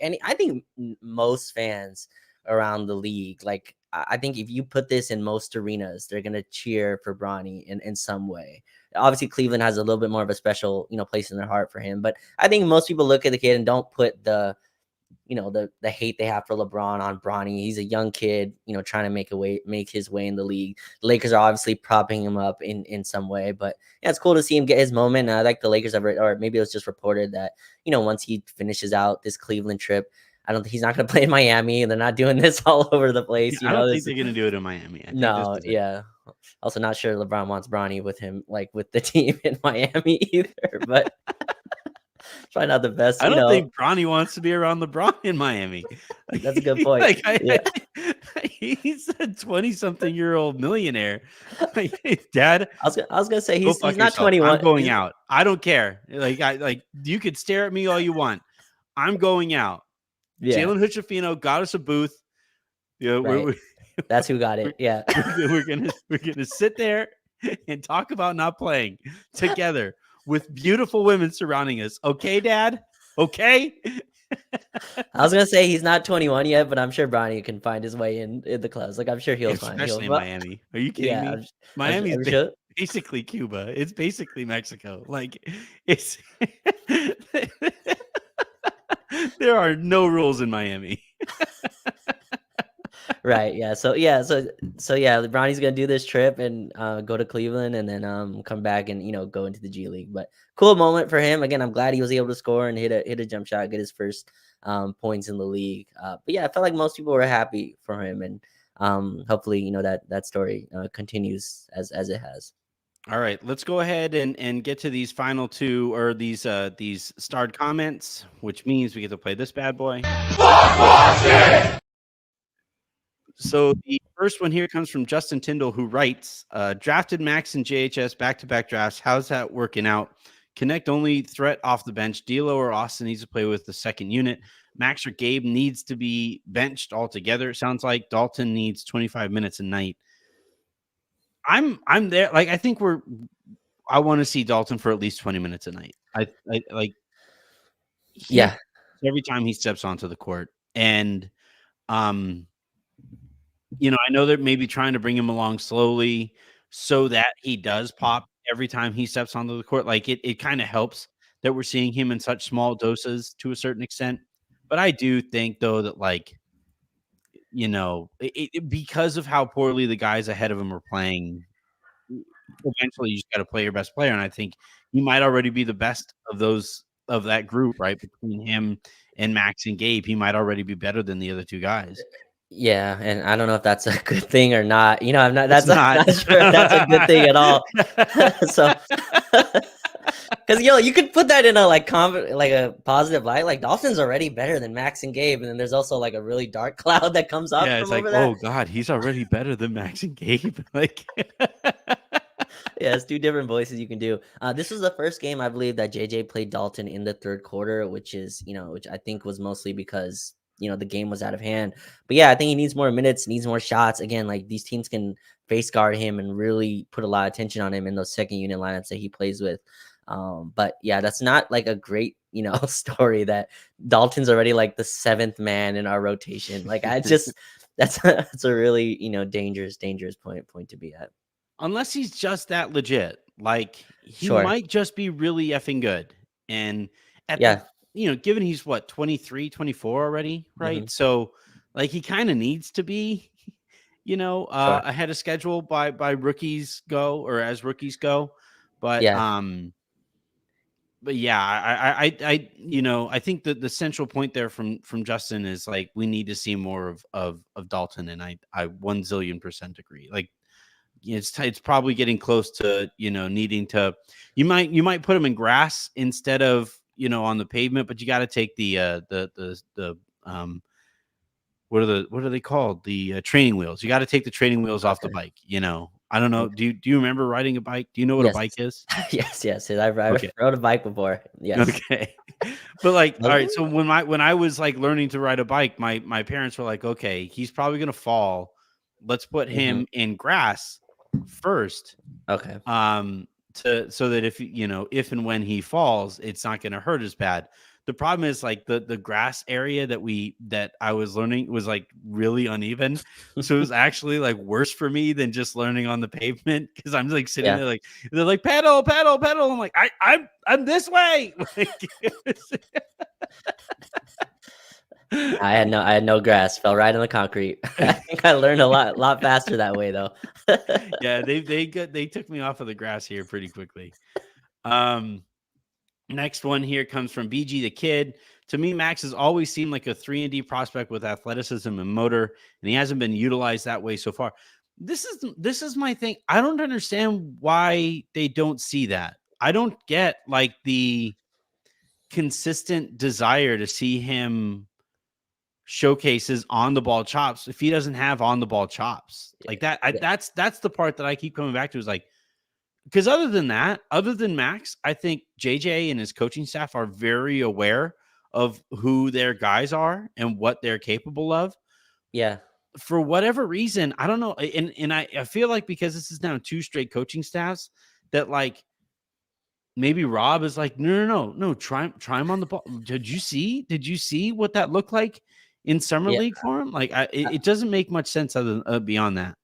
most fans around the league, like I think if you put this in most arenas, they're gonna cheer for Bronny in some way. Obviously, Cleveland has a little bit more of a special, place in their heart for him, but I think most people look at the kid and don't put the hate they have for LeBron on Bronny. He's a young kid, trying to make his way in the league. The Lakers are obviously propping him up in some way, but yeah, it's cool to see him get his moment. And I like the Lakers or maybe it was just reported that, once he finishes out this Cleveland trip, I don't think he's not going to play in Miami, and they're not doing this all over the place. I don't think they're going to do it in Miami. I think no, yeah. Also, not sure LeBron wants Bronny with him, like with the team in Miami either, but probably not the best. I don't think Bronny wants to be around LeBron in Miami. That's a good point. He's a 20-something-year-old millionaire. Dad, I was gonna say he's not 21. I'm going out. I don't care. You could stare at me all you want. I'm going out. Yeah. Jalen Hutchafino got us a booth. Right. That's who got it. Yeah. We're gonna sit there and talk about not playing together with beautiful women surrounding us. Okay, Dad? Okay. I was gonna say he's not 21 yet, but I'm sure Bronny can find his way in the clubs. Like I'm sure he'll find. Especially in Miami. Are you kidding me? Miami's basically Cuba. It's basically Mexico. Like it's there are no rules in Miami. Right. Yeah. So Bronny's gonna do this trip and go to Cleveland and then come back and go into the G League. But cool moment for him. Again, I'm glad he was able to score and hit a jump shot, get his first points in the league. But yeah, I felt like most people were happy for him, and hopefully that story continues as it has. All right, let's go ahead and get to these final two, or these starred comments, which means we get to play this bad boy. So the first one here comes from Justin Tyndall, who writes, drafted Max and JHS back-to-back drafts. How's that working out? Connect only threat off the bench. D'Lo or Austin needs to play with the second unit. Max or Gabe needs to be benched altogether. It sounds like Dalton needs 25 minutes a night. I'm there. Like, I think I want to see Dalton for at least 20 minutes a night. I like, yeah, every time he steps onto the court. And, I know they're maybe trying to bring him along slowly so that he does pop every time he steps onto the court. Like it kind of helps that we're seeing him in such small doses to a certain extent. But I do think though that because of how poorly the guys ahead of him are playing, eventually you just got to play your best player. And I think he might already be the best of that group, right? Between him and Max and Gabe, he might already be better than the other two guys. Yeah, and I don't know if that's a good thing or not. I'm not. That's not sure if that's a good thing at all. So, because you could put that in a a positive light. Like Dalton's already better than Max and Gabe, and then there's also like a really dark cloud that comes up. Yeah, it's like, oh God, he's already better than Max and Gabe. Like, yeah, it's two different voices you can do. This was the first game I believe that JJ played Dalton in the third quarter, which I think was mostly because the game was out of hand. But yeah, I think he needs more minutes, needs more shots. Again, like these teams can face guard him and really put a lot of attention on him in those second unit lineups that he plays with. But yeah, that's not like a great, story that Dalton's already like the seventh man in our rotation. Like that's a really, dangerous point to be at. Unless he's just that legit. Like he might just be really effing good. And given he's 23, 24 already, right? Mm-hmm. So like he kind of needs to be, ahead of schedule by rookies go, or as rookies go. But I think that the central point there from Justin is like we need to see more of Dalton, and I 1 zillion% agree. Like it's probably getting close to needing to. You might put him in grass instead of on the pavement, but you got to take the what are they called? The training wheels. You got to take the training wheels off the bike, I don't know. Do you remember riding a bike? Do you know what a Yes. bike is? Yes. I Okay. rode a bike before. Yes. Okay. But like, all right. Okay. So when I was like learning to ride a bike, my parents were like, okay, he's probably gonna fall. Let's put Mhm. him in grass first. Okay. So that if and when he falls, it's not gonna hurt as bad. The problem is like the grass area that I was learning was like really uneven. So it was actually like worse for me than just learning on the pavement because I'm like sitting Yeah. there like they're like pedal, pedal, pedal. I'm like, I'm this way. Like, I had no grass. Fell right on the concrete. I think I learned a lot faster that way though. yeah, they took me off of the grass here pretty quickly. Um Next one here comes from BG the Kid. To me, Max has always seemed like a 3-and-D prospect with athleticism and motor, and he hasn't been utilized that way so far. This is my thing. I don't understand why they don't see that. I don't get like the consistent desire to see him showcases on the ball chops if he doesn't have on the ball chops like that. Yeah. That's the part that I keep coming back to is like, because other than that, other than Max, I think JJ and his coaching staff are very aware of who their guys are and what they're capable of. Yeah. For whatever reason, I don't know. And I feel like because this is now 2 straight coaching staffs that like maybe Rob is like, no, try him on the ball. Did you see what that looked like in summer Yeah. league for him? Like it doesn't make much sense other than, beyond that.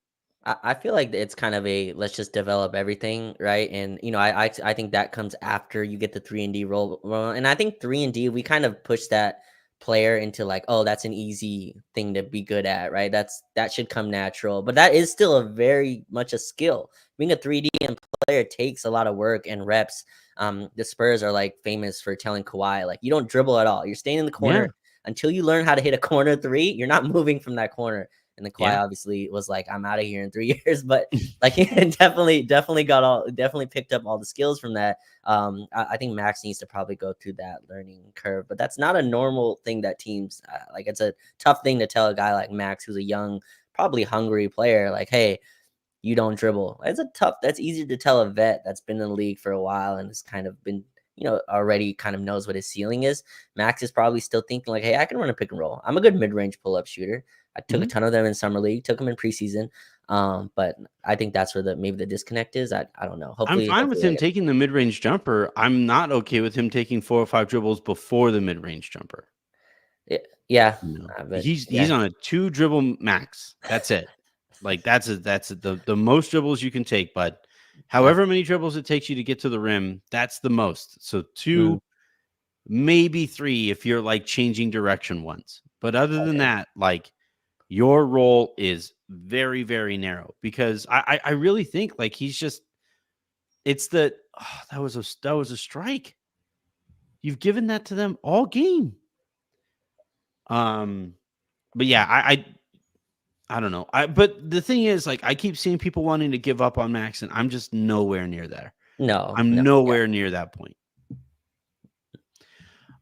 I feel like it's kind of a let's just develop everything, right? And I think that comes after you get the 3-and-D role. And I think 3-and-D we kind of push that player into like, oh, that's an easy thing to be good at, right? That should come natural, but that is still a very much a skill. Being a 3D and player takes a lot of work and reps. The Spurs are like famous for telling Kawhi like, you don't dribble at all. You're staying in the corner Yeah, until you learn how to hit a corner three. You're not moving from that corner. And the Kawhi yeah. obviously was like, I'm out of here in 3 years, but like he definitely picked up all the skills from that. I think Max needs to probably go through that learning curve, but that's not a normal thing that teams like. It's a tough thing to tell a guy like Max, who's a young, probably hungry player, like, hey, you don't dribble. That's easier to tell a vet that's been in the league for a while and has kind of been, already kind of knows what his ceiling is. Max is probably still thinking like, hey, I can run a pick and roll. I'm a good mid-range pull-up shooter. I took a ton of them in summer league, took them in preseason. But I think that's where maybe the disconnect is. I don't know. I'm fine with him taking the mid-range jumper. I'm not okay with him taking 4 or 5 dribbles before the mid-range jumper. Yeah. But he's on a 2 dribble max. That's it. Like that's the most dribbles you can take, but however many dribbles it takes you to get to the rim, that's the most. So 2, maybe 3 if you're like changing direction once. But other than that, like your role is very, very narrow because I really think like he's just that was a strike. You've given that to them all game. But yeah, I don't know. But the thing is, like, I keep seeing people wanting to give up on Max, and I'm just nowhere near there. I'm nowhere near that point.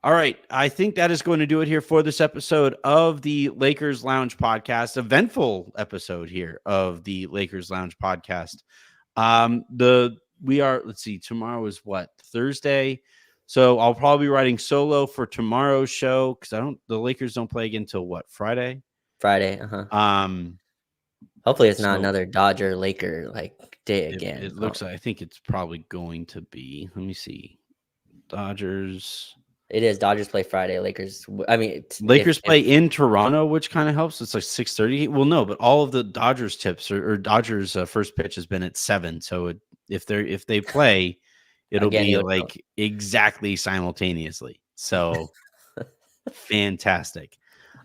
All right. I think that is going to do it here for this episode of the Lakers Lounge podcast. Eventful episode here of the Lakers Lounge podcast. Let's see, tomorrow is what? Thursday. So I'll probably be writing solo for tomorrow's show because the Lakers don't play again until what? Friday. Hopefully it's not another Dodger Laker like day again. It looks like I think it's probably going to be. Let me see. Dodgers. It is. Dodgers play Friday. Lakers. I mean, Lakers play in Toronto, which kind of helps. It's like 6:30. Well, no, but all of the Dodgers tips or Dodgers first pitch has been at 7. So if they play, it'll be like exactly simultaneously. So fantastic.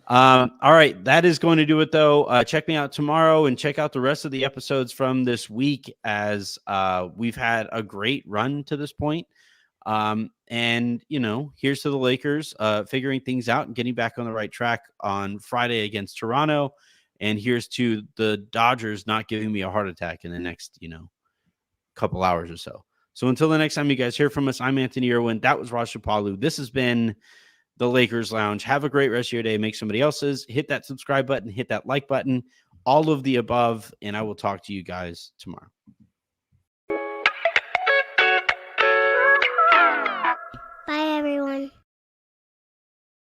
All right, that is going to do it though. Check me out tomorrow and check out the rest of the episodes from this week as we've had a great run to this point. And here's to the Lakers figuring things out and getting back on the right track on Friday against Toronto. And here's to the Dodgers not giving me a heart attack in the next, couple hours or so. So until the next time you guys hear from us, I'm Anthony Irwin. That was Raj Shapalu. This has been the Lakers Lounge. Have a great rest of your day. Make somebody else's. Hit that subscribe button. Hit that like button. all of the above, and I will talk to you guys tomorrow.